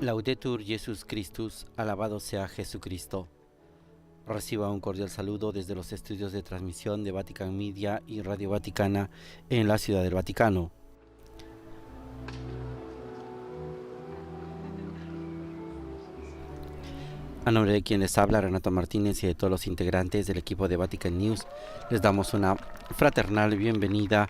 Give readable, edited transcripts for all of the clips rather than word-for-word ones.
Laudetur Jesus Christus, alabado sea Jesucristo. Reciba un cordial saludo desde los estudios de transmisión de Vatican Media y Radio Vaticana en la Ciudad del Vaticano. A nombre de quien les habla, Renato Martínez, y de todos los integrantes del equipo de Vatican News, les damos una fraternal bienvenida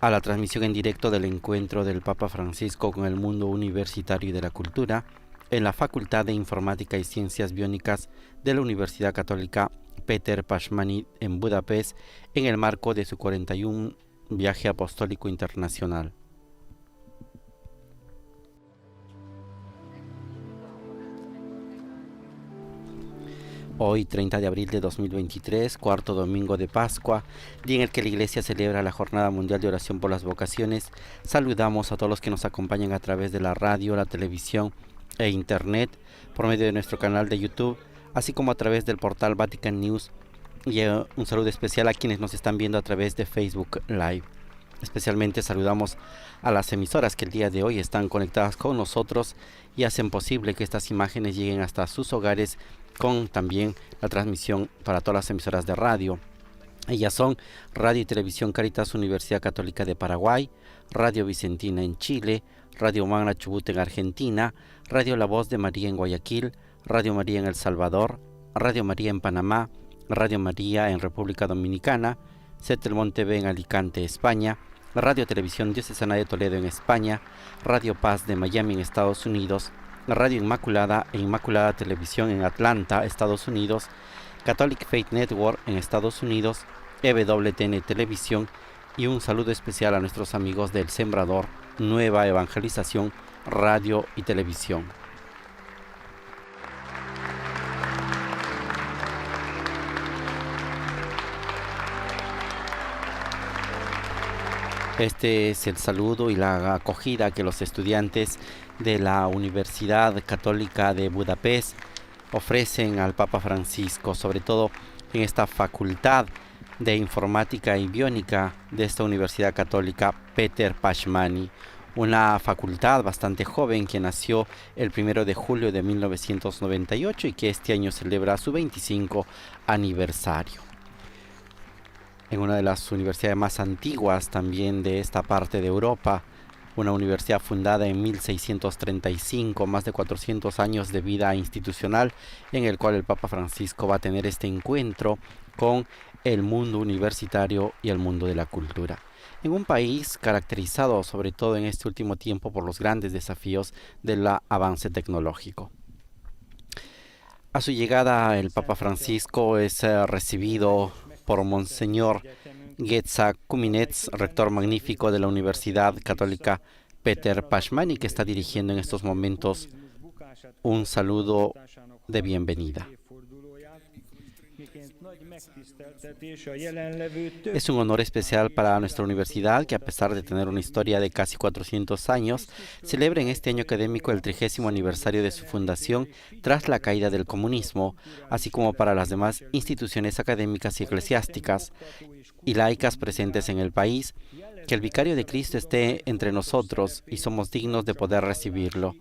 a la transmisión en directo del encuentro del Papa Francisco con el mundo universitario y de la cultura en la Facultad de Informática y Ciencias Biónicas de la Universidad Católica Péter Pázmány en Budapest, en el marco de su 41 viaje apostólico internacional. Hoy, 30 de abril de 2023, cuarto domingo de Pascua, día en el que la Iglesia celebra la Jornada Mundial de Oración por las Vocaciones, saludamos a todos los que nos acompañan a través de la radio, la televisión e internet, por medio de nuestro canal de YouTube, así como a través del portal Vatican News, y un saludo especial a quienes nos están viendo a través de Facebook Live. Especialmente saludamos a las emisoras que el día de hoy están conectadas con nosotros y hacen posible que estas imágenes lleguen hasta sus hogares, con también la transmisión para todas las emisoras de radio. Ellas son Radio y Televisión Caritas Universidad Católica de Paraguay, Radio Vicentina en Chile, Radio Magna Chubut en Argentina, Radio La Voz de María en Guayaquil, Radio María en El Salvador, Radio María en Panamá, Radio María en República Dominicana, Setelmont TV en Alicante, España, Radio Televisión Diocesana de Toledo en España, Radio Paz de Miami en Estados Unidos, Radio Inmaculada e Inmaculada Televisión en Atlanta, Estados Unidos, Catholic Faith Network en Estados Unidos, EWTN Televisión, y un saludo especial a nuestros amigos del Sembrador, Nueva Evangelización, Radio y Televisión. Este es el saludo y la acogida que los estudiantes de la Universidad Católica de Budapest ofrecen al Papa Francisco, sobre todo en esta facultad de Informática y Biónica de esta Universidad Católica Péter Pázmány, una facultad bastante joven que nació el 1 de julio de 1998 y que este año celebra su 25 aniversario. En una de las universidades más antiguas también de esta parte de Europa, una universidad fundada en 1635, más de 400 años de vida institucional, en el cual el Papa Francisco va a tener este encuentro con el mundo universitario y el mundo de la cultura. En un país caracterizado sobre todo en este último tiempo por los grandes desafíos del avance tecnológico. A su llegada, el Papa Francisco es recibido por Monseñor Géza Kuminets, rector magnífico de la Universidad Católica Péter Pázmány, que está dirigiendo en estos momentos un saludo de bienvenida. Es un honor especial para nuestra universidad que, a pesar de tener una historia de casi 400 años, celebra en este año académico el 30º aniversario de su fundación tras la caída del comunismo, así como para las demás instituciones académicas y eclesiásticas y laicas presentes en el país, que el Vicario de Cristo esté entre nosotros y somos dignos de poder recibirlo.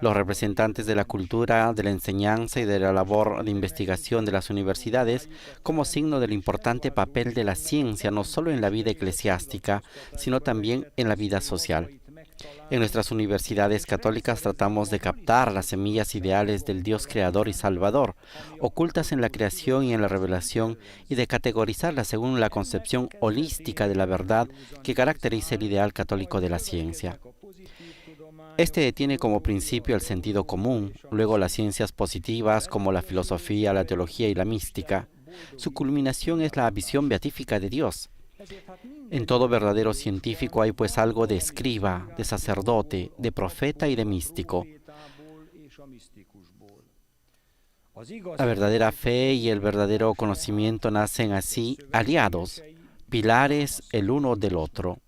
Los representantes de la cultura, de la enseñanza y de la labor de investigación de las universidades, como signo del importante papel de la ciencia no solo en la vida eclesiástica, sino también en la vida social. En nuestras universidades católicas tratamos de captar las semillas ideales del Dios creador y salvador, ocultas en la creación y en la revelación, y de categorizarlas según la concepción holística de la verdad que caracteriza el ideal católico de la ciencia. Este tiene como principio el sentido común, luego las ciencias positivas como la filosofía, la teología y la mística. Su culminación es la visión beatífica de Dios. En todo verdadero científico hay pues algo de escriba, de sacerdote, de profeta y de místico. La verdadera fe y el verdadero conocimiento nacen así aliados, pilares el uno del otro.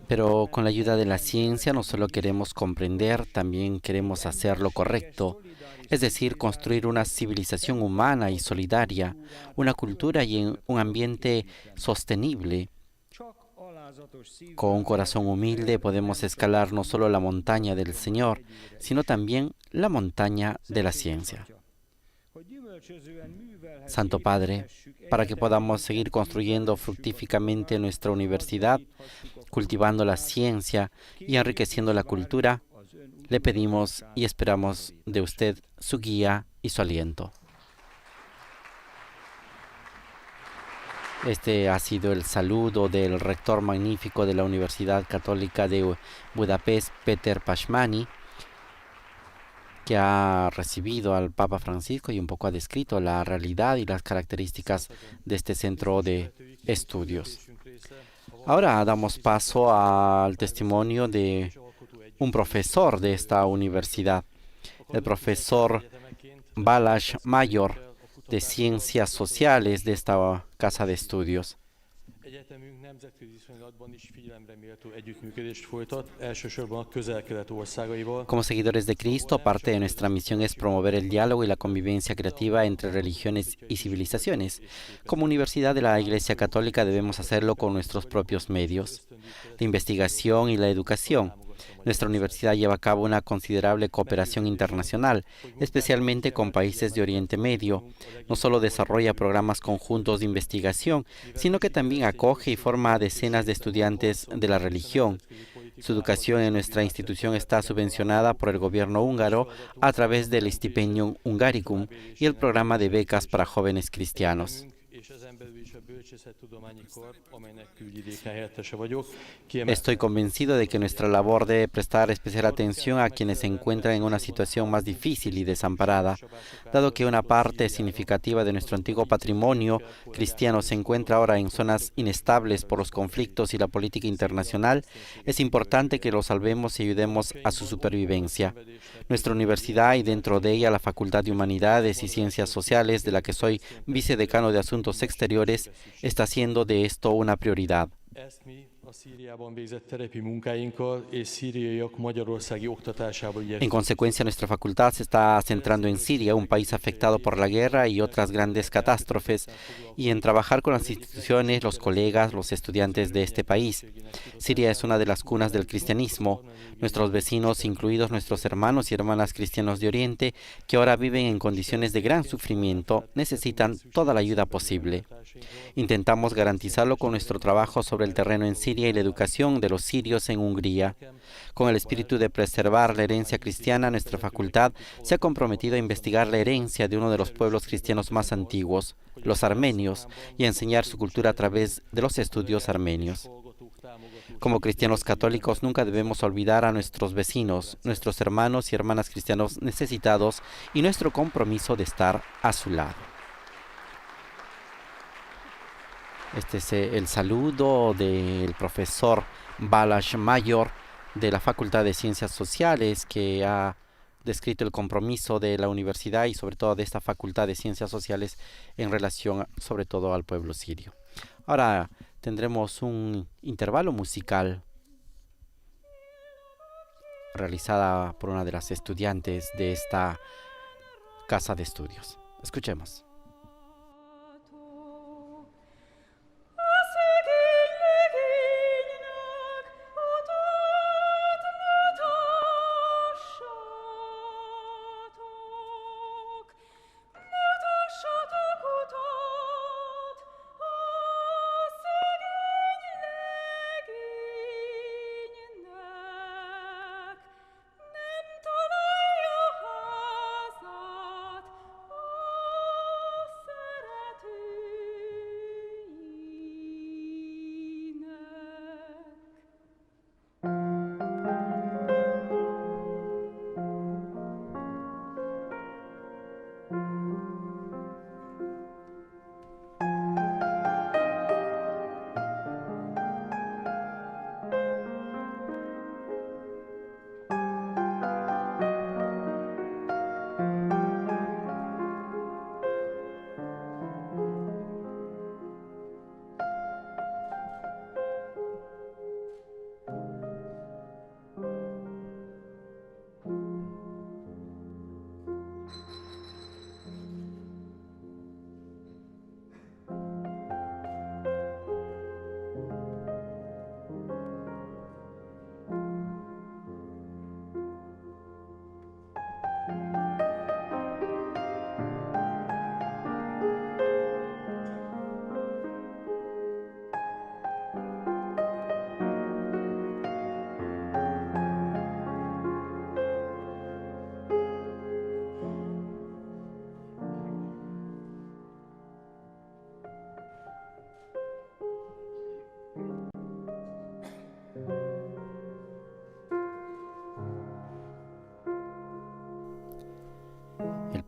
Pero con la ayuda de la ciencia no solo queremos comprender, también queremos hacer lo correcto, es decir, construir una civilización humana y solidaria, una cultura y un ambiente sostenible. Con un corazón humilde podemos escalar no solo la montaña del Señor, sino también la montaña de la ciencia. Santo Padre, para que podamos seguir construyendo fructíficamente nuestra universidad, cultivando la ciencia y enriqueciendo la cultura, le pedimos y esperamos de usted su guía y su aliento. Este ha sido el saludo del rector magnífico de la Universidad Católica de Budapest, Péter Pázmány, que ha recibido al Papa Francisco y un poco ha descrito la realidad y las características de este centro de estudios. Ahora damos paso al testimonio de un profesor de esta universidad, el profesor Balázs Major, de Ciencias Sociales de esta casa de estudios. Como seguidores de Cristo, parte de nuestra misión es promover el diálogo y la convivencia creativa entre religiones y civilizaciones. Como Universidad de la Iglesia Católica debemos hacerlo con nuestros propios medios, la investigación y la educación. Nuestra universidad lleva a cabo una considerable cooperación internacional, especialmente con países de Oriente Medio. No solo desarrolla programas conjuntos de investigación, sino que también acoge y forma a decenas de estudiantes de la religión. Su educación en nuestra institución está subvencionada por el gobierno húngaro a través del Stipendium Hungaricum y el programa de becas para jóvenes cristianos. Estoy convencido de que nuestra labor debe prestar especial atención a quienes se encuentran en una situación más difícil y desamparada. Dado que una parte significativa de nuestro antiguo patrimonio cristiano se encuentra ahora en zonas inestables por los conflictos y la política internacional, es importante que lo salvemos y ayudemos a su supervivencia. Nuestra universidad y dentro de ella la Facultad de Humanidades y Ciencias Sociales, de la que soy vicedecano de Asuntos Exteriores, está haciendo de esto una prioridad. En consecuencia, nuestra facultad se está centrando en Siria, un país afectado por la guerra y otras grandes catástrofes, y en trabajar con las instituciones, los colegas, los estudiantes de este país. Siria es una de las cunas del cristianismo. Nuestros vecinos, incluidos nuestros hermanos y hermanas cristianos de Oriente, que ahora viven en condiciones de gran sufrimiento, necesitan toda la ayuda posible. Intentamos garantizarlo con nuestro trabajo sobre el terreno en Siria y la educación de los sirios en Hungría. Con el espíritu de preservar la herencia cristiana, nuestra facultad se ha comprometido a investigar la herencia de uno de los pueblos cristianos más antiguos, los armenios, y a enseñar su cultura a través de los estudios armenios. Como cristianos católicos nunca debemos olvidar a nuestros vecinos, nuestros hermanos y hermanas cristianos necesitados y nuestro compromiso de estar a su lado. Este es el saludo del profesor Balázs Major de la Facultad de Ciencias Sociales, que ha descrito el compromiso de la universidad y sobre todo de esta Facultad de Ciencias Sociales en relación sobre todo al pueblo sirio. Ahora tendremos un intervalo musical realizada por una de las estudiantes de esta casa de estudios. Escuchemos.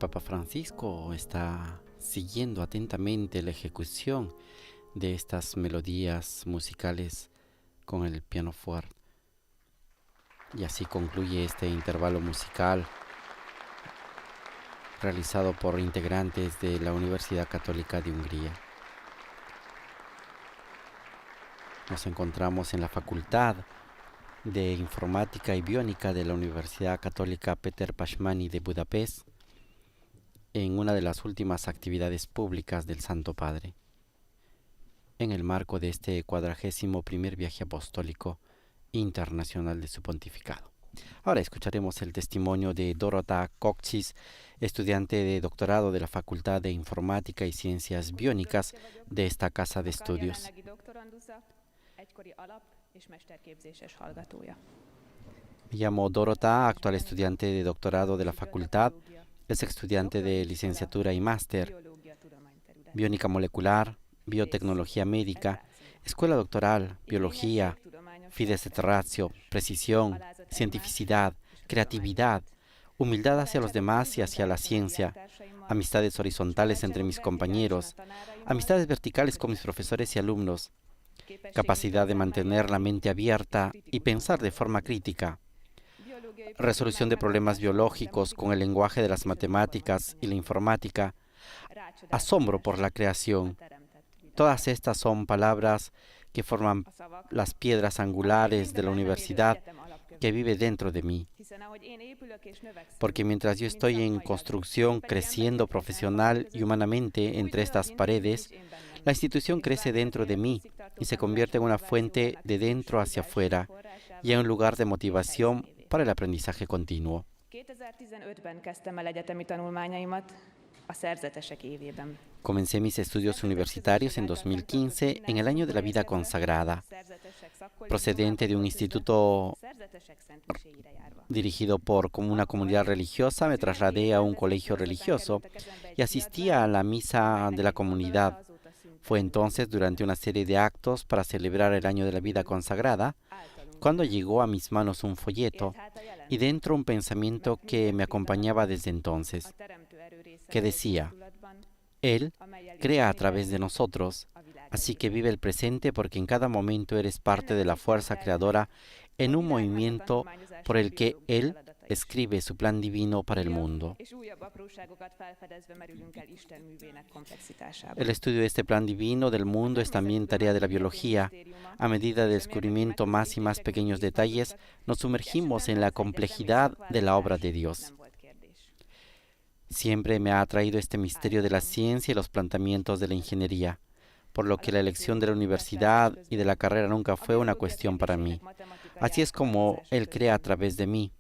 Papa Francisco está siguiendo atentamente la ejecución de estas melodías musicales con el piano fuerte. Y así concluye este intervalo musical realizado por integrantes de la Universidad Católica de Hungría. Nos encontramos en la Facultad de Informática y Biónica de la Universidad Católica Péter Pázmány de Budapest, en una de las últimas actividades públicas del Santo Padre, en el marco de este 41º viaje apostólico internacional de su pontificado. Ahora escucharemos el testimonio de Dorota Kokcis, estudiante de doctorado de la Facultad de Informática y Ciencias Biónicas de esta casa de estudios. Me llamo Dorota, actual estudiante de doctorado de la facultad, es estudiante de licenciatura y máster, biónica molecular, biotecnología médica, escuela doctoral, biología, fides et ratio, precisión, cientificidad, creatividad, humildad hacia los demás y hacia la ciencia, amistades horizontales entre mis compañeros, amistades verticales con mis profesores y alumnos, capacidad de mantener la mente abierta y pensar de forma crítica, resolución de problemas biológicos con el lenguaje de las matemáticas y la informática, asombro por la creación. Todas estas son palabras que forman las piedras angulares de la universidad que vive dentro de mí. Porque mientras yo estoy en construcción, creciendo profesional y humanamente entre estas paredes, la institución crece dentro de mí y se convierte en una fuente de dentro hacia afuera y en un lugar de motivación para el aprendizaje continuo. Comencé mis estudios universitarios en 2015, en el año de la vida consagrada. Procedente de un instituto dirigido por una comunidad religiosa, me trasladé a un colegio religioso y asistía a la misa de la comunidad. Fue entonces, durante una serie de actos para celebrar el año de la vida consagrada, cuando llegó a mis manos un folleto y dentro un pensamiento que me acompañaba desde entonces, que decía: Él crea a través de nosotros, así que vive el presente porque en cada momento eres parte de la fuerza creadora en un movimiento por el que Él escribe su plan divino para el mundo. El estudio de este plan divino del mundo es también tarea de la biología. A medida del descubrimiento más y más pequeños detalles, nos sumergimos en la complejidad de la obra de Dios. Siempre me ha atraído este misterio de la ciencia y los planteamientos de la ingeniería, por lo que la elección de la universidad y de la carrera nunca fue una cuestión para mí. Así es como Él crea a través de mí.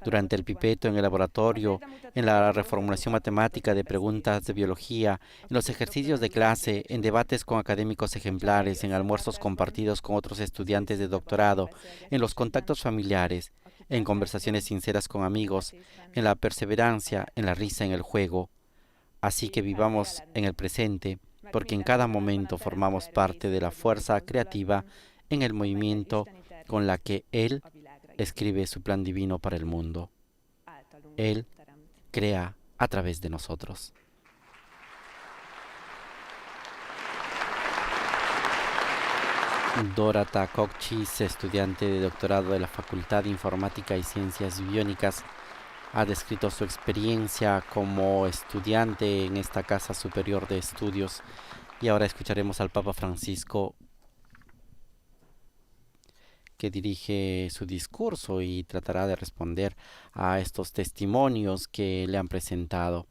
Durante el pipeto, en el laboratorio, en la reformulación matemática de preguntas de biología, en los ejercicios de clase, en debates con académicos ejemplares, en almuerzos compartidos con otros estudiantes de doctorado, en los contactos familiares, en conversaciones sinceras con amigos, en la perseverancia, en la risa, en el juego. Así que vivamos en el presente, porque en cada momento formamos parte de la fuerza creativa en el movimiento con la que Él escribe su plan divino para el mundo. Él crea a través de nosotros. Dorota Kokcis, estudiante de doctorado de la Facultad de Informática y Ciencias Biónicas, ha descrito su experiencia como estudiante en esta casa superior de estudios. Y ahora escucharemos al Papa Francisco, que dirige su discurso y tratará de responder a estos testimonios que le han presentado,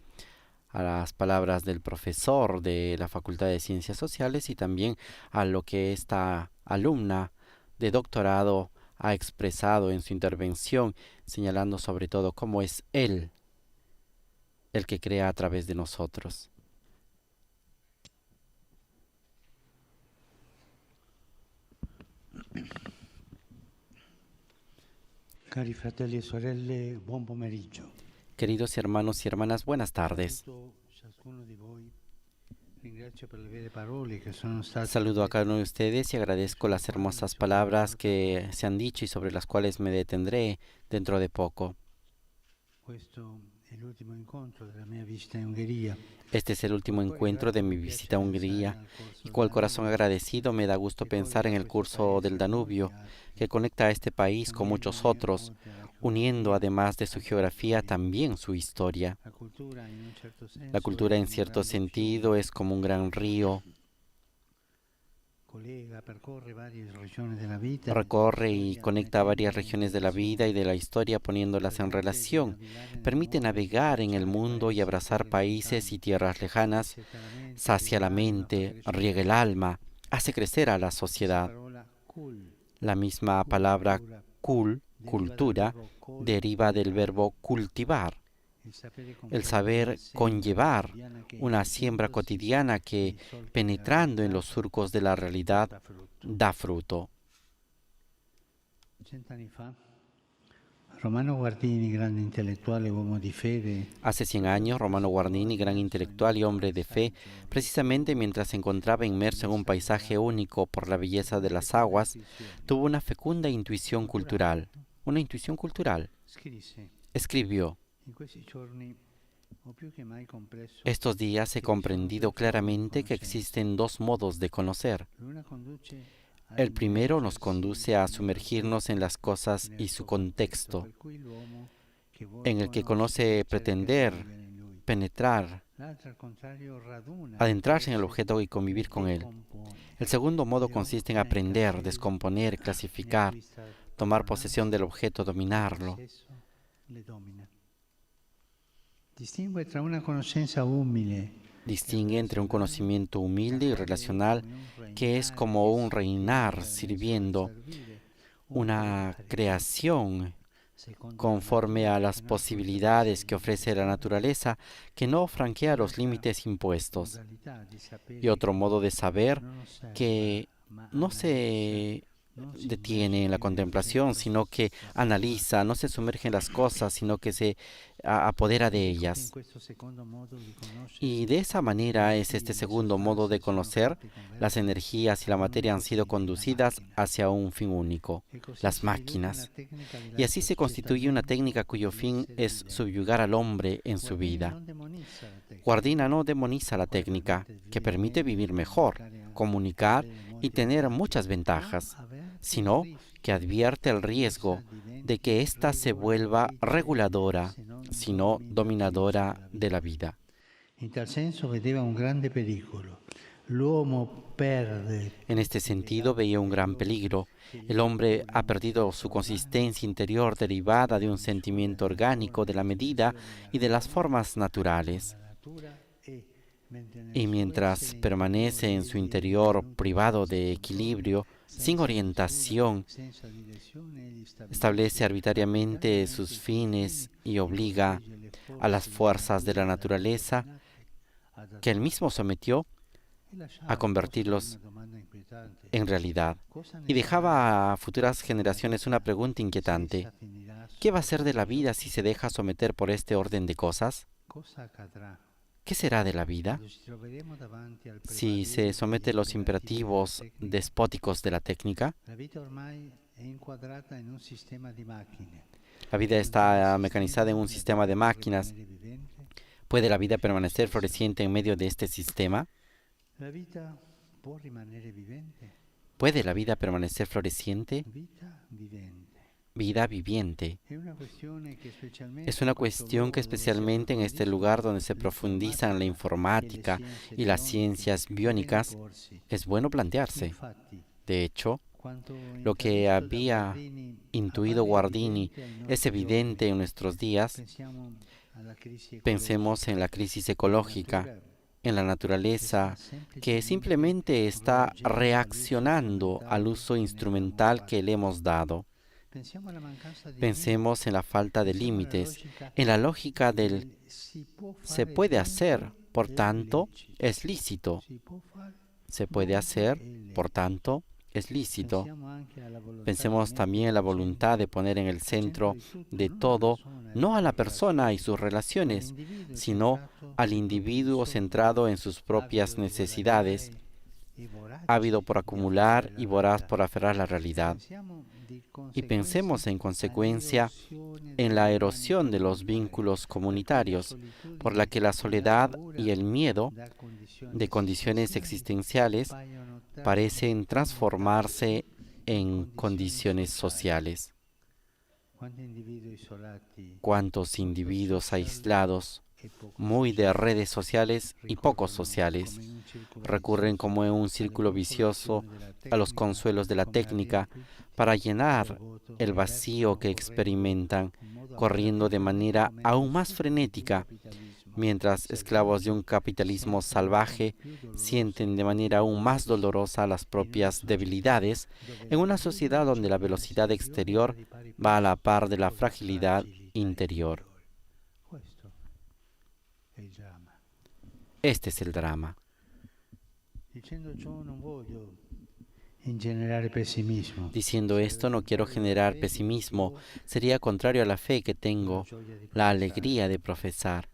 a las palabras del profesor de la Facultad de Ciencias Sociales y también a lo que esta alumna de doctorado ha expresado en su intervención, señalando sobre todo cómo es Él el que crea a través de nosotros. Cari fratelli e sorelle, buon pomeriggio. Queridos hermanos y hermanas, buenas tardes. Saludo a cada uno de ustedes y agradezco las hermosas palabras que se han dicho y sobre las cuales me detendré dentro de poco. Este es el último encuentro de mi visita a Hungría y con el corazón agradecido me da gusto pensar en el curso del Danubio, que conecta a este país con muchos otros, uniendo además de su geografía también su historia. La cultura en cierto sentido es como un gran río, recorre y conecta varias regiones de la vida y de la historia poniéndolas en relación. Permite navegar en el mundo y abrazar países y tierras lejanas, sacia la mente, riega el alma, hace crecer a la sociedad. La misma palabra cultura, deriva del verbo cultivar, el saber conllevar una siembra cotidiana que, penetrando en los surcos de la realidad, da fruto. Hace 100 años, Romano Guardini, gran intelectual y hombre de fe, precisamente mientras se encontraba inmerso en un paisaje único por la belleza de las aguas, tuvo una fecunda intuición cultural. Una intuición cultural. Escribió: estos días he comprendido claramente que existen dos modos de conocer. El primero nos conduce a sumergirnos en las cosas y su contexto, en el que conoce pretender, penetrar, adentrarse en el objeto y convivir con él. El segundo modo consiste en aprender, descomponer, clasificar, tomar posesión del objeto, dominarlo. Distingue entre un conocimiento humilde y relacional, que es como un reinar sirviendo, una creación conforme a las posibilidades que ofrece la naturaleza, que no franquea los límites impuestos, y otro modo de saber que no se detiene en la contemplación, sino que analiza, no se sumerge en las cosas, sino que se apodera de ellas. Y de esa manera es este segundo modo de conocer. Las energías y la materia han sido conducidas hacia un fin único, las máquinas. Y así se constituye una técnica cuyo fin es subyugar al hombre en su vida. Guardini no demoniza la técnica, que permite vivir mejor, comunicar y tener muchas ventajas, sino que advierte el riesgo de que ésta se vuelva reguladora, sino dominadora de la vida. En este sentido veía un gran peligro. El hombre ha perdido su consistencia interior derivada de un sentimiento orgánico de la medida y de las formas naturales. Y mientras permanece en su interior privado de equilibrio, sin orientación, establece arbitrariamente sus fines y obliga a las fuerzas de la naturaleza que él mismo sometió a convertirlos en realidad. Y dejaba a futuras generaciones una pregunta inquietante: ¿qué va a ser de la vida si se deja someter por este orden de cosas? ¿Qué será de la vida si se somete a los imperativos despóticos de la técnica? La vida está mecanizada en un sistema de máquinas. ¿Puede la vida permanecer floreciente en medio de este sistema? ¿Puede la vida permanecer floreciente? Vida viviente. Es una cuestión que especialmente en este lugar donde se profundiza en la informática y las ciencias biónicas, es bueno plantearse. De hecho, lo que había intuido Guardini es evidente en nuestros días. Pensemos en la crisis ecológica, en la naturaleza, que simplemente está reaccionando al uso instrumental que le hemos dado. Pensemos en la falta de límites, en la lógica del se puede hacer, por tanto, es lícito. Se puede hacer, por tanto, es lícito. Pensemos también en la voluntad de poner en el centro de todo, no a la persona y sus relaciones, sino al individuo centrado en sus propias necesidades, ávido por acumular y voraz por aferrar la realidad. y pensemos en consecuencia en la erosión de los vínculos comunitarios, por la que la soledad y el miedo de condiciones existenciales parecen transformarse en condiciones sociales. ¿Cuántos individuos aislados, muy de redes sociales y pocos sociales, recurren como en un círculo vicioso a los consuelos de la técnica para llenar el vacío que experimentan, corriendo de manera aún más frenética, mientras esclavos de un capitalismo salvaje sienten de manera aún más dolorosa las propias debilidades en una sociedad donde la velocidad exterior va a la par de la fragilidad interior? Este es el drama. Diciendo esto, no quiero generar pesimismo. Sería contrario a la fe que tengo, la alegría de profesar,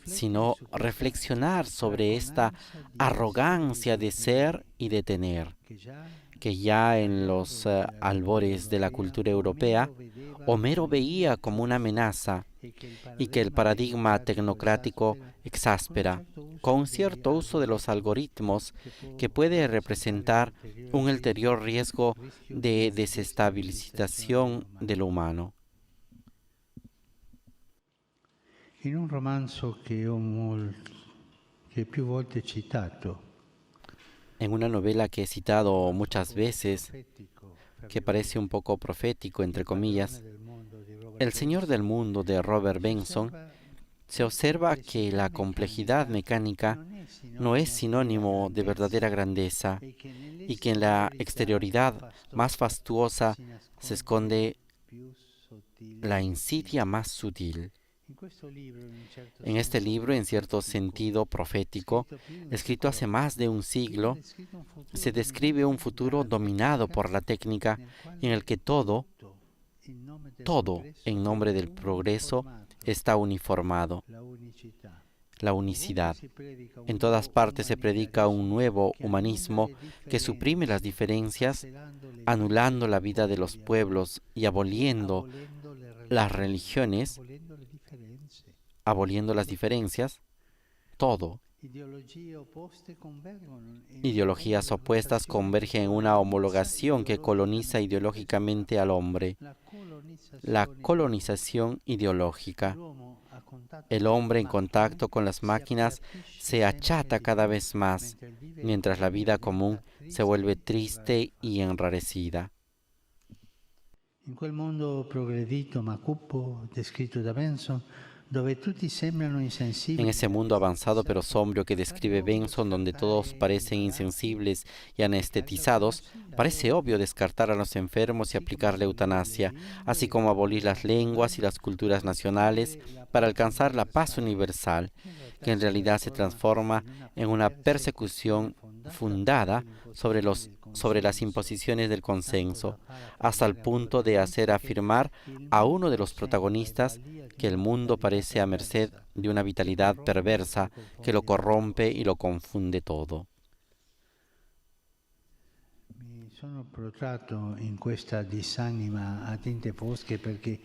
sino reflexionar sobre esta arrogancia de ser y de tener, que ya en los albores de la cultura europea, Homero veía como una amenaza y que el paradigma tecnocrático exáspera, con un cierto uso de los algoritmos que puede representar un ulterior riesgo de desestabilización de lo humano. In un romanzo che più volte citato, en una novela que he citado muchas veces, que parece un poco profético, entre comillas, El Señor del Mundo de Robert Benson, se observa que la complejidad mecánica no es sinónimo de verdadera grandeza y que en la exterioridad más fastuosa se esconde la insidia más sutil. En este libro, en cierto sentido profético, escrito hace más de un siglo, se describe un futuro dominado por la técnica en el que todo en nombre del progreso está uniformado. La unicidad. En todas partes se predica un nuevo humanismo que suprime las diferencias, anulando la vida de los pueblos y aboliendo las religiones, aboliendo las diferencias, todo. Ideologías opuestas convergen en una homologación que coloniza ideológicamente al hombre. La colonización ideológica. El hombre en contacto con las máquinas se achata cada vez más, mientras la vida común se vuelve triste y enrarecida. In quel mondo progredito ma cupo, descritto da Benson, dove tutti sembrano insensibili. En ese mundo avanzado pero sombrio que describe Benson, donde todos parecen insensibles y anestetizados, parece obvio descartar a los enfermos y aplicar la eutanasia, así como abolir las lenguas y las culturas nacionales para alcanzar la paz universal, que en realidad se transforma en una persecución fundada sobre las imposiciones del consenso, hasta el punto de hacer afirmar a uno de los protagonistas que el mundo parece a merced de una vitalidad perversa que lo corrompe y lo confunde todo.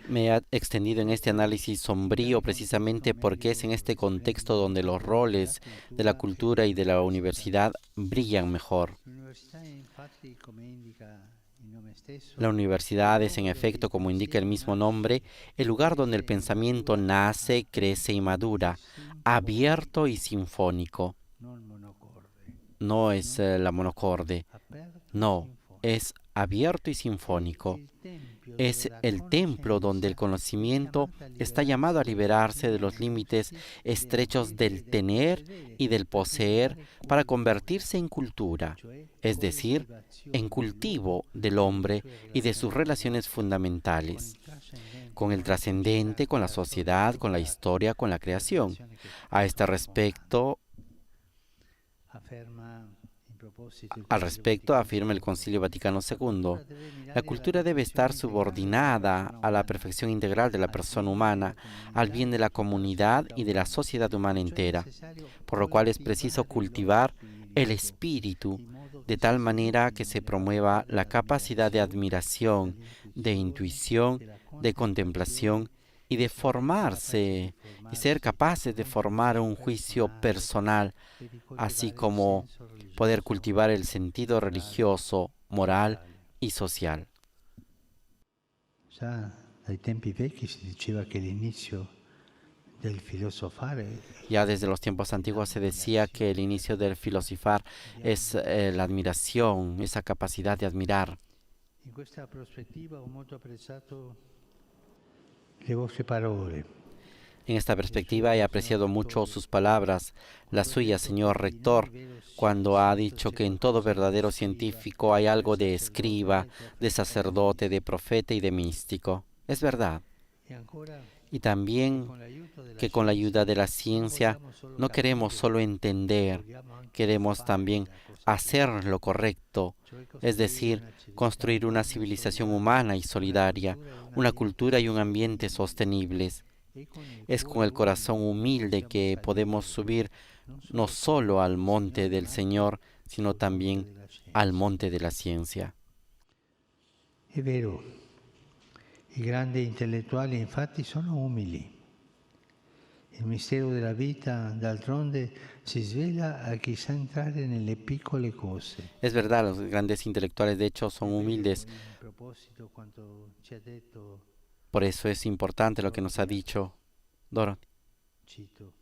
Me he extendido en este análisis sombrío precisamente porque es en este contexto donde los roles de la cultura y de la universidad brillan mejor. La universidad es, en efecto, como indica el mismo nombre, el lugar donde el pensamiento nace, crece y madura, abierto y sinfónico. No es la monocorde, no, es abierto y sinfónico. Es el templo donde el conocimiento está llamado a liberarse de los límites estrechos del tener y del poseer para convertirse en cultura, es decir, en cultivo del hombre y de sus relaciones fundamentales, con el trascendente, con la sociedad, con la historia, con la creación. Al respecto, afirma el Concilio Vaticano II, la cultura debe estar subordinada a la perfección integral de la persona humana, al bien de la comunidad y de la sociedad humana entera, por lo cual es preciso cultivar el espíritu de tal manera que se promueva la capacidad de admiración, de intuición, de contemplación y de formarse y ser capaces de formar un juicio personal, así como poder cultivar el sentido religioso, moral y social. Già dai tempi vecchi si diceva che l'inizio del filosofare Ya desde los tiempos antiguos se decía que el inicio del filosofar es la admiración, esa capacidad de admirar. in questa prospettiva ho molto apprezzato le vostre parole. En esta perspectiva he apreciado mucho sus palabras, las suyas, señor rector, cuando ha dicho que en todo verdadero científico hay algo de escriba, de sacerdote, de profeta y de místico. Es verdad. E ancora Y también que con la ayuda de la ciencia no queremos solo entender, queremos también hacer lo correcto, es decir, construir una civilización humana y solidaria, una cultura y un ambiente sostenibles. Es con el corazón humilde que podemos subir no solo al monte del Señor, sino también al monte de la ciencia. È vero, i grandi intellettuali infatti sono umili. Il mistero della vita, d'altronde, si svela a chi sa entrare nelle piccole cose. Es verdad, los grandes intelectuales de hecho son humildes, A proposito, quanto ci ha detto, por eso es importante lo que nos ha dicho Dorothy. cito,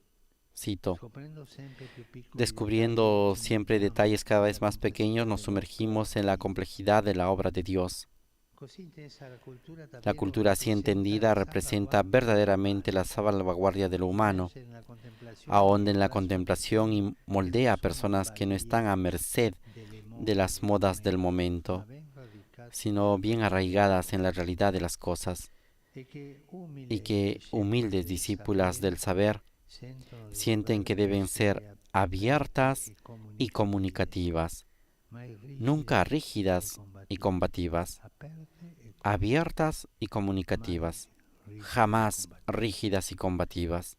Cito, scoprendo sempre più piccoli descubriendo siempre detalles cada vez más pequeños, nos sumergimos en la complejidad de la obra de Dios. così intesa la cultura La davvero cultura así entendida representa verdaderamente la salvaguardia de lo humano, nella contemplazione ahonda en la contemplación y moldea a personas que no están a merced de las modas del momento, ben radicate sino bien arraigadas en la realidad de las cosas, e che umili y que humildes discípulas del saber sienten que deben ser abiertas y comunicativas, nunca rígidas y combativas, abiertas y comunicativas, jamás rígidas y combativas.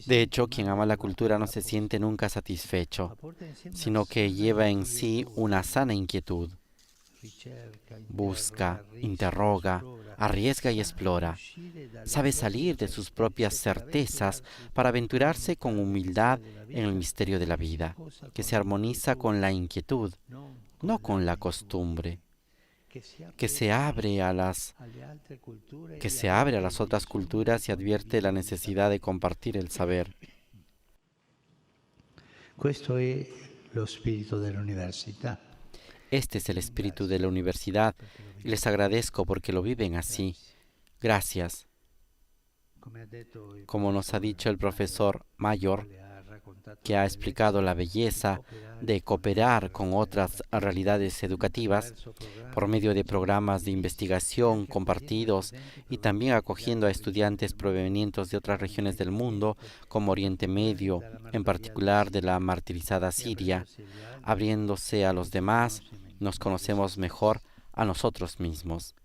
De hecho, quien ama la cultura no se siente nunca satisfecho, sino que lleva en sí una sana inquietud. Busca, interroga, arriesga y explora. Sabe salir de sus propias certezas para aventurarse con humildad en el misterio de la vida, que se armoniza con la inquietud, no con la costumbre, que se abre a las otras culturas y advierte la necesidad de compartir el saber. Questo è lo spirito dell'università. Este es el espíritu de la universidad y les agradezco porque lo viven así. Gracias. Como nos ha dicho el profesor Mayor, que ha explicado la belleza de cooperar con otras realidades educativas por medio de programas de investigación compartidos y también acogiendo a estudiantes provenientes de otras regiones del mundo, como Oriente Medio, en particular de la martirizada Siria, abriéndose a los demás, nos conocemos mejor a nosotros mismos.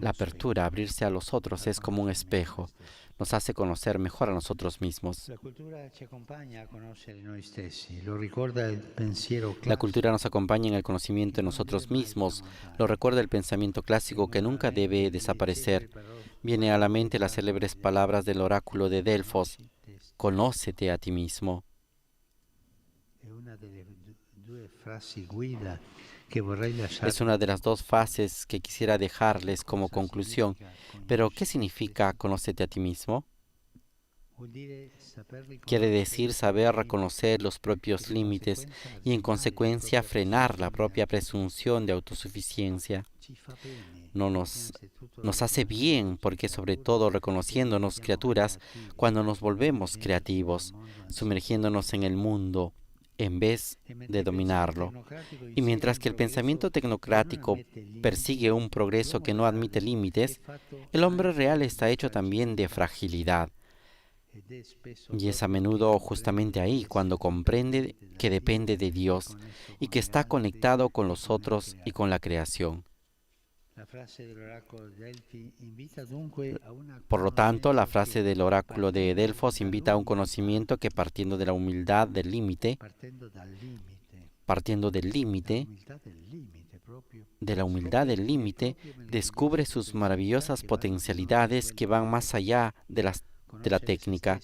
La apertura, abrirse a los otros, es como un espejo. Nos hace conocer mejor a nosotros mismos. La cultura ci accompagna a conoscere noi stessi, lo ricorda il pensiero La cultura nos acompaña en el conocimiento de nosotros mismos. Lo recuerda el pensamiento clásico que nunca debe desaparecer. Viene a la mente las célebres palabras del oráculo de Delfos: conócete a ti mismo. Es una de las dos frases que quisiera dejarles como conclusión. Pero, ¿qué significa conócete a ti mismo? Quiere decir saber reconocer los propios límites y en consecuencia frenar la propia presunción de autosuficiencia. Nos hace bien porque sobre todo reconociéndonos criaturas cuando nos volvemos creativos, sumergiéndonos en el mundo en vez de dominarlo. Y mientras que el pensamiento tecnocrático persigue un progreso que no admite límites, el hombre real está hecho también de fragilidad. Y es a menudo justamente ahí cuando comprende que depende de Dios y que está conectado con los otros y con la creación. Por lo tanto, la frase del oráculo de Delfos invita a un conocimiento que, partiendo de la humildad del límite, partiendo del límite, de la humildad del límite, descubre sus maravillosas potencialidades que van más allá de la técnica.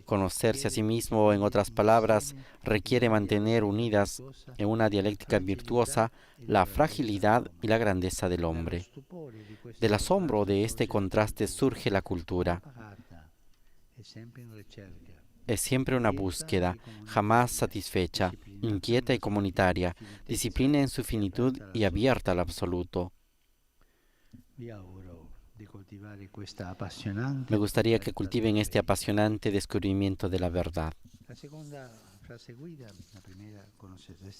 Conocerse a sí mismo, en otras palabras, requiere mantener unidas en una dialéctica virtuosa la fragilidad y la grandeza del hombre. Del asombro de este contraste surge la cultura. Es siempre una búsqueda, jamás satisfecha, inquieta y comunitaria, disciplina en su finitud y abierta al absoluto. Me gustaría que cultiven este apasionante descubrimiento de la verdad.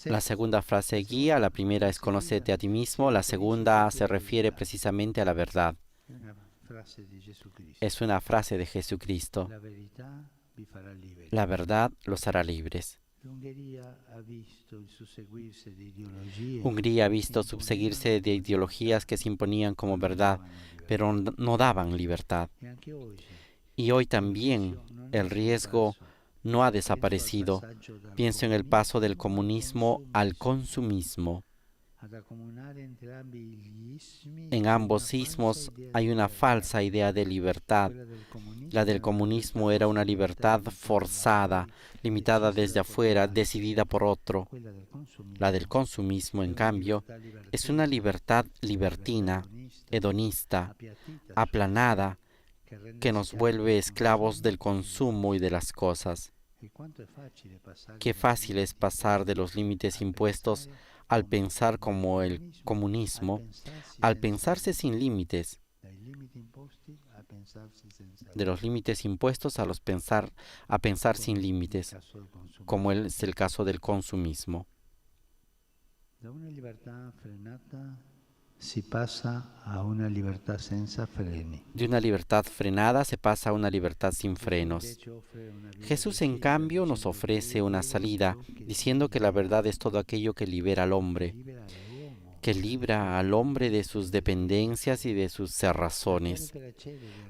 La segunda frase guía, la primera es conócete a ti mismo, la segunda se refiere precisamente a la verdad. Es una frase de Jesucristo. La verdad los hará libres. Hungría ha visto subseguirse de ideologías que se imponían como verdad, pero no daban libertad. Y hoy también el riesgo no ha desaparecido. Pienso en el paso del comunismo al consumismo. En ambos ismos hay una falsa idea de libertad. La del comunismo era una libertad forzada, limitada desde afuera, decidida por otro. La del consumismo, en cambio, es una libertad libertina, hedonista, aplanada, que nos vuelve esclavos del consumo y de las cosas. Qué fácil es pasar de los límites impuestos al pensar como el comunismo, al pensarse sin límites, de los límites impuestos a pensar sin límites, como es el caso del consumismo. Da una libertà frenata si pasa a una libertà senza freni. De una libertad frenada se pasa a una libertad sin frenos. Jesús, en cambio, nos ofrece una salida, diciendo que la verdad es todo aquello que libera al hombre, que libra al hombre de sus dependencias y de sus cerrazones.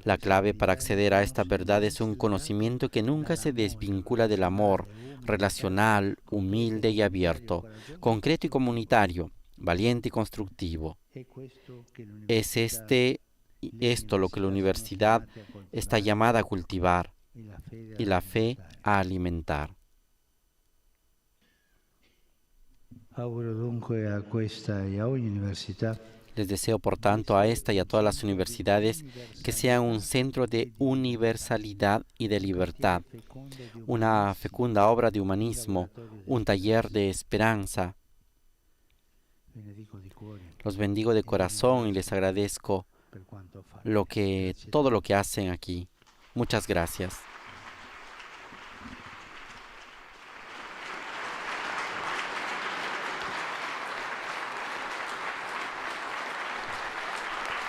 La clave para acceder a esta verdad es un conocimiento que nunca se desvincula del amor, relacional, humilde y abierto, concreto y comunitario, valiente y constructivo. Es esto lo que la universidad está llamada a cultivar y la fe a alimentar. Auguro dunque a questa e a ogni università Les deseo, por tanto, a esta y a todas las universidades que sean un centro de universalidad y de libertad, una fecunda obra de humanismo, un taller de esperanza. Los bendigo de corazón y les agradezco todo lo que hacen aquí. Muchas gracias.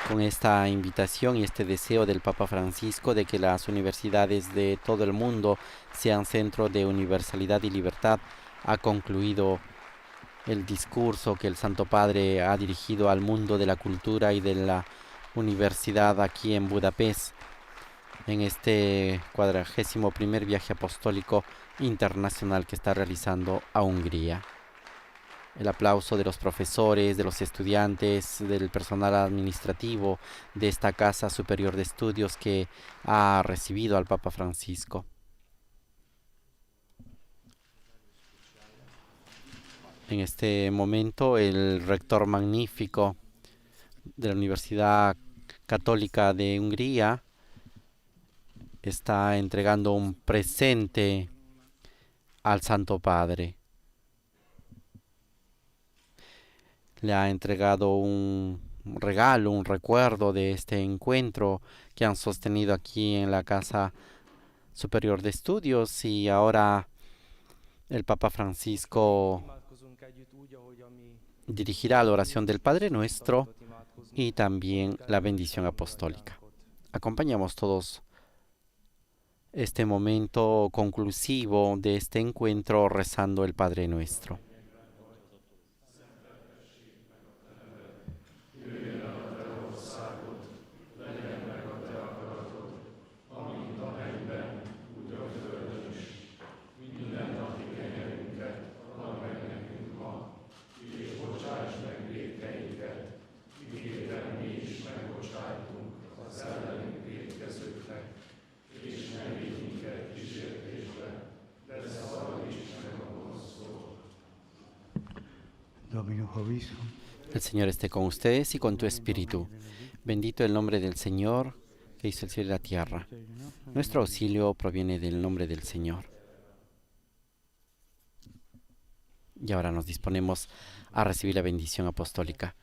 Con esta invitación y este deseo del Papa Francisco de que las universidades de todo el mundo sean centro de universalidad y libertad, ha concluido el discurso que el Santo Padre ha dirigido al mundo de la cultura y de la universidad aquí en Budapest, en este 41º viaje apostólico internacional que está realizando a Hungría. El aplauso de los profesores, de los estudiantes, del personal administrativo de esta Casa Superior de Estudios que ha recibido al Papa Francisco. En este momento, el rector magnífico de la Universidad Católica de Hungría está entregando un presente al Santo Padre. Le ha entregado un regalo, un recuerdo de este encuentro que han sostenido aquí en la Casa Superior de Estudios, y ahora el Papa Francisco dirigirá la oración del Padre Nuestro y también la bendición apostólica. Acompañamos todos este momento conclusivo de este encuentro rezando el Padre Nuestro. Domino Vobiscum. El Señor esté con ustedes y con tu espíritu. Bendito el nombre del Señor, que hizo el cielo y la tierra. Nuestro auxilio proviene del nombre del Señor. Y ahora nos disponemos a recibir la bendición apostólica.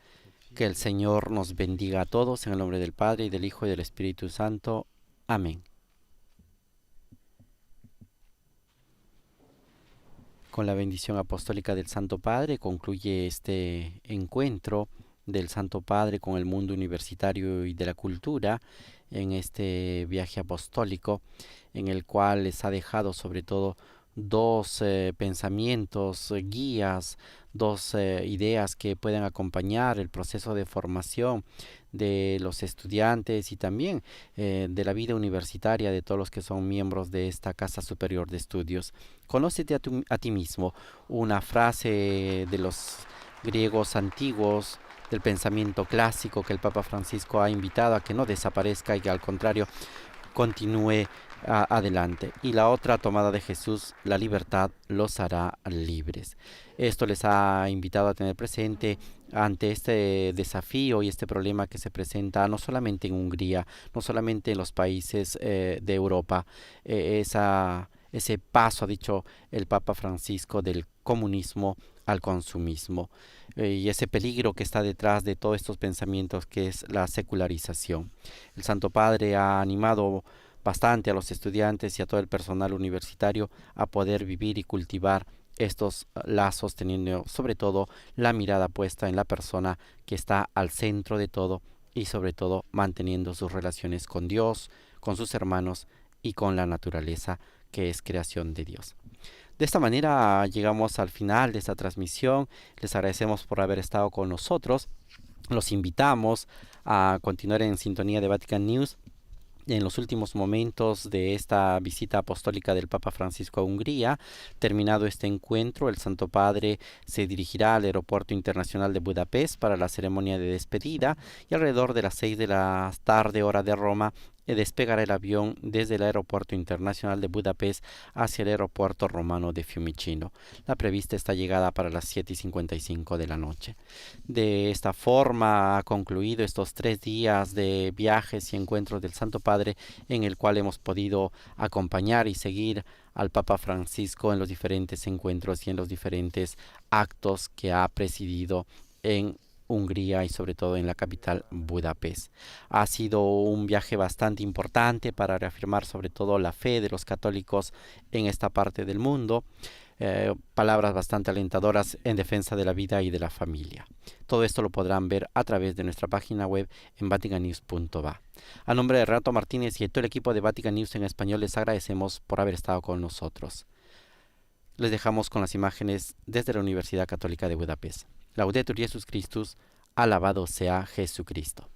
Que el Señor nos bendiga a todos en el nombre del Padre, y del Hijo, y del Espíritu Santo. Amén. Con la bendición apostólica del Santo Padre concluye este encuentro del Santo Padre con el mundo universitario y de la cultura en este viaje apostólico, en el cual les ha dejado sobre todo dos pensamientos, guías, dos ideas que pueden acompañar el proceso de formación de los estudiantes y también de la vida universitaria de todos los que son miembros de esta Casa Superior de Estudios. Conócete a ti mismo, una frase de los griegos antiguos, del pensamiento clásico que el Papa Francisco ha invitado a que no desaparezca y que al contrario continúe adelante. Y la otra tomada de Jesús: la libertad los hará libres. Esto les ha invitado a tener presente ante este desafío y este problema que se presenta no solamente en Hungría, no solamente en los países de Europa, ese paso, ha dicho el Papa Francisco, del comunismo al consumismo, y ese peligro que está detrás de todos estos pensamientos, que es la secularización. El Santo Padre ha animado bastante a los estudiantes y a todo el personal universitario a poder vivir y cultivar estos lazos, teniendo sobre todo la mirada puesta en la persona que está al centro de todo, y sobre todo manteniendo sus relaciones con Dios, con sus hermanos y con la naturaleza, que es creación de Dios. De esta manera llegamos al final de esta transmisión. Les agradecemos por haber estado con nosotros. Los invitamos a continuar en sintonía de Vatican News. En los últimos momentos de esta visita apostólica del Papa Francisco a Hungría, terminado este encuentro, el Santo Padre se dirigirá al Aeropuerto Internacional de Budapest para la ceremonia de despedida, y alrededor de las 6 de la tarde, hora de Roma, despegará el avión desde el Aeropuerto Internacional de Budapest hacia el Aeropuerto Romano de Fiumicino. La prevista esta llegada para las 7:55 de la noche. De esta forma ha concluido estos 3 días de viajes y encuentros del Santo Padre, en el cual hemos podido acompañar y seguir al Papa Francisco en los diferentes encuentros y en los diferentes actos que ha presidido en Hungría y sobre todo en la capital, Budapest. Ha sido un viaje bastante importante para reafirmar sobre todo la fe de los católicos en esta parte del mundo. Palabras bastante alentadoras en defensa de la vida y de la familia. Todo esto lo podrán ver a través de nuestra página web en vaticannews.va. A nombre de Renato Martínez y de todo el equipo de Vatican News en español, les agradecemos por haber estado con nosotros. Les dejamos con las imágenes desde la Universidad Católica de Budapest. Laudetur Jesus Christus, alabado sea Jesucristo.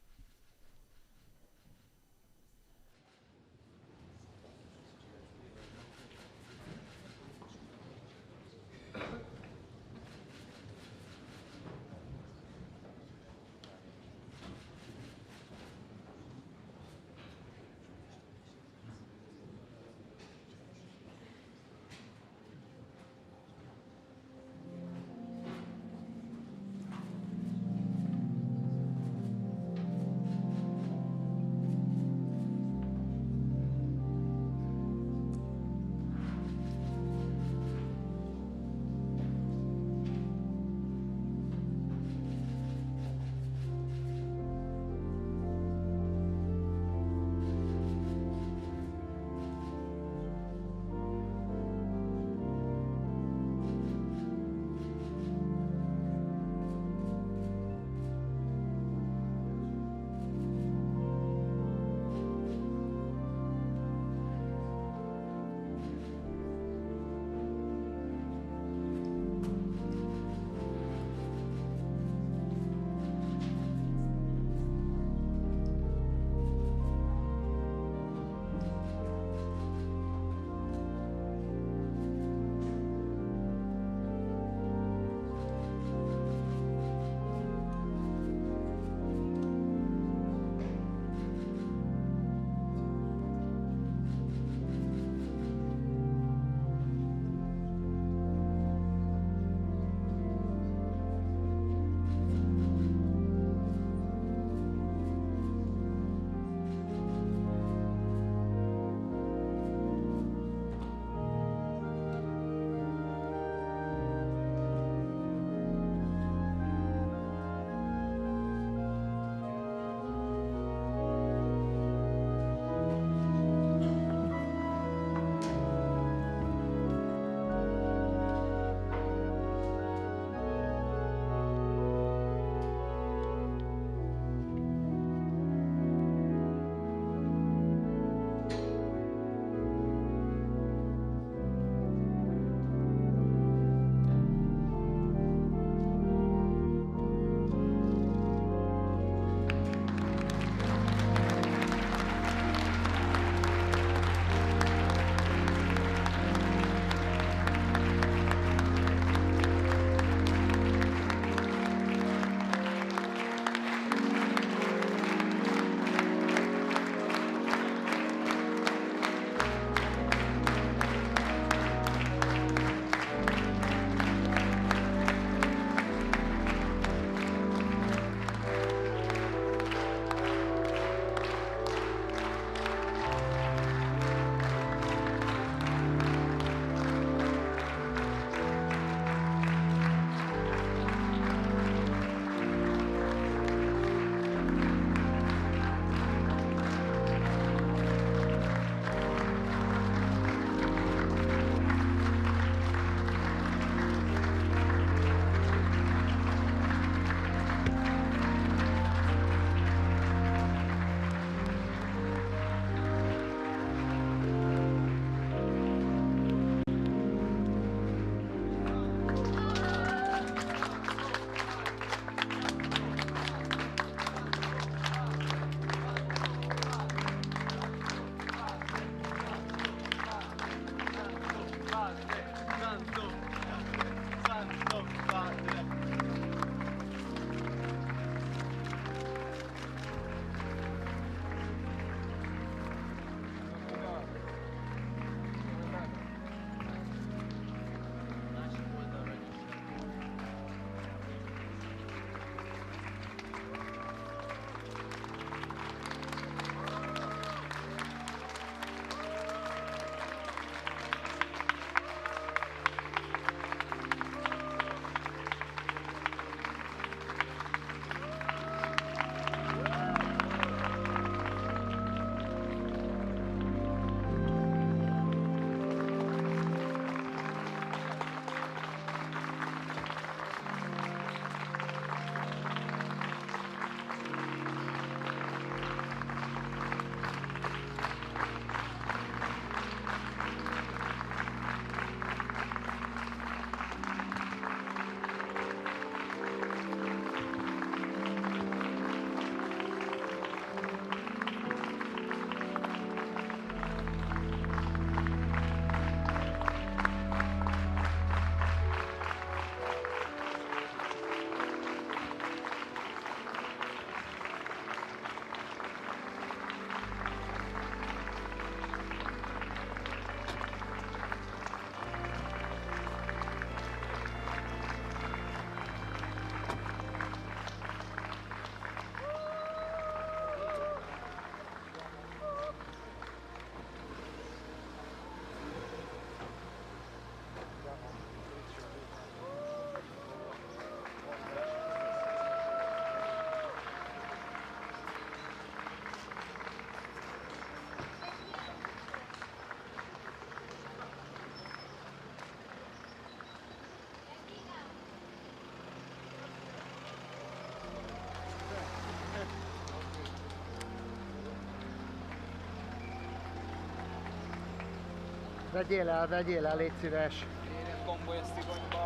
Vegyél el, légy szíves.